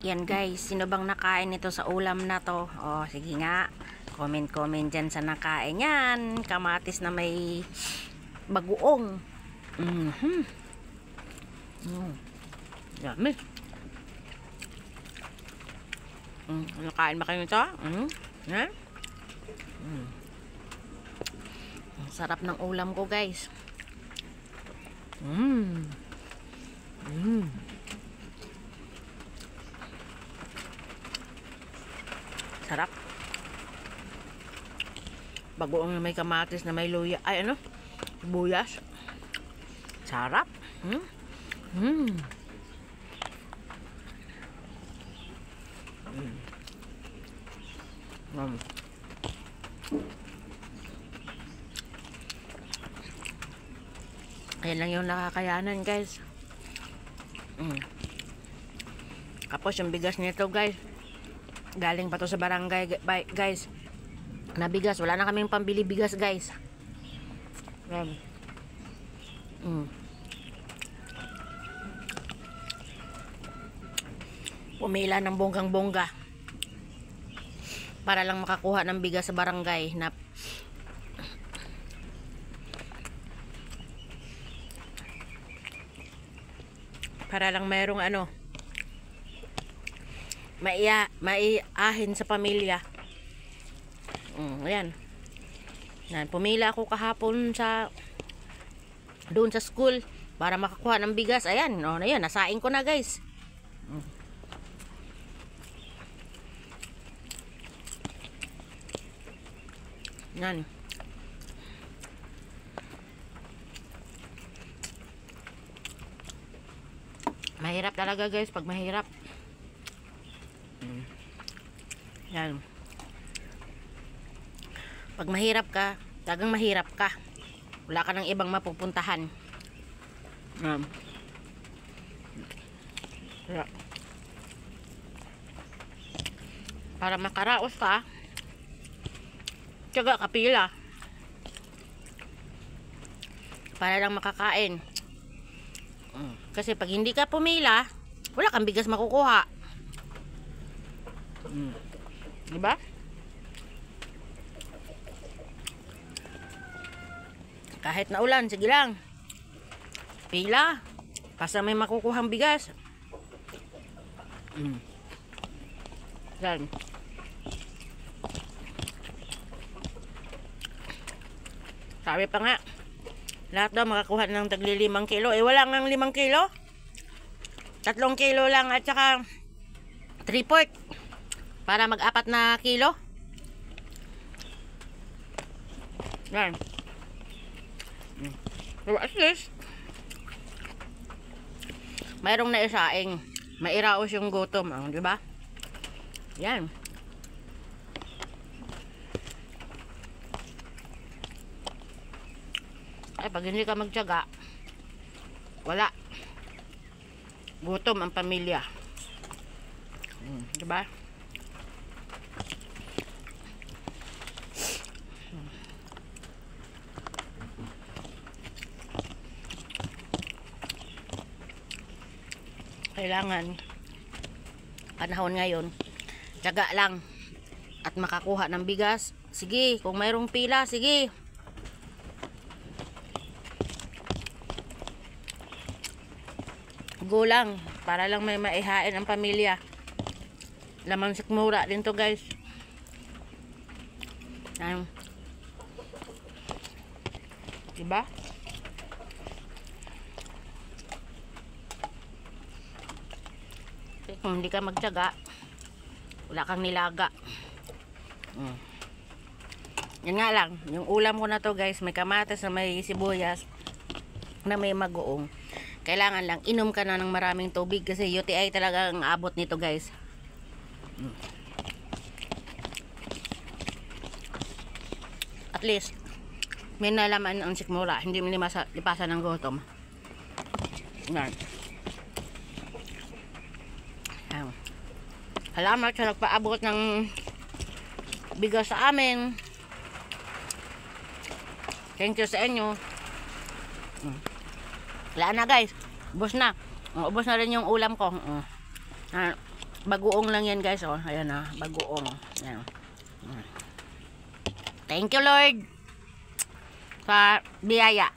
Yan guys, sino bang nakain nito sa ulam na to? O, sige nga. Comment dyan sa nakain yan. Kamatis na may bagoong. Yummy. Nakain ba kayo nito? Ang sarap ng ulam ko guys. Sarap. Bagoong na may kamatis na may luya. Ay ano? Buyas. Sarap. Ayan lang yung nakakayanan guys. Tapos yung bigas nito guys, galing pa to sa barangay guys. Na bigas, wala na kaming pambili bigas guys. Pumila ng bonggang-bongga para lang makakuha ng bigas sa barangay na para lang mayroong ano maiahin sa pamilya. Ayan. Pumila ako kahapon doon sa school para makakuha ng bigas. Ayan, ayan, nasaing ko na guys. Yan. Mahirap talaga guys pag mahirap. Yan. Pag mahirap ka, talagang mahirap ka. Wala ka ng ibang mapupuntahan. Para makaraos ka, tiyaga kapila. Para lang makakain. Kasi pag hindi ka pumila, wala kang bigas makukuha. Diba? Kahit na ulan, sige lang. Pila. Basta may makukuhang bigas. Yan. Sabi pa nga, lahat daw makakuha ng tagli 5 kilo. Wala nga 5 kilo. 3 kilo lang at saka 3/4 para mag-4 na kilo. Yan. So at least mayroong naisaing, mairaos yung gutom, di ba? Yan. Ay, pag hindi ka magtiyaga, wala. Gutom ang pamilya. Di ba? Kailangan panahon ngayon tiyaga lang at makakuha ng bigas. Sige, kung mayroong pila, sige. Go lang para lang may maihain ang pamilya. Laman sikmura din to guys. Diba? Kung hindi ka magtiyaga, wala kang nilaga. Yan nga lang, yung ulam ko na to guys, may kamatis na may sibuyas na may magoong. Kailangan lang inom ka na ng maraming tubig kasi UTI talaga ang abot nito guys. At least may nalaman ang sikmura, hindi mo lipasan ng gutom. Yan. Salamat sa nagpaabot ng bigas sa amin. Thank you sa inyo. Wala na guys. Ubos na. Ubos na rin yung ulam ko. Bagoong lang yan guys, oh. Ayan na, bagoong. Ayan. Thank you Lord sa biyaya.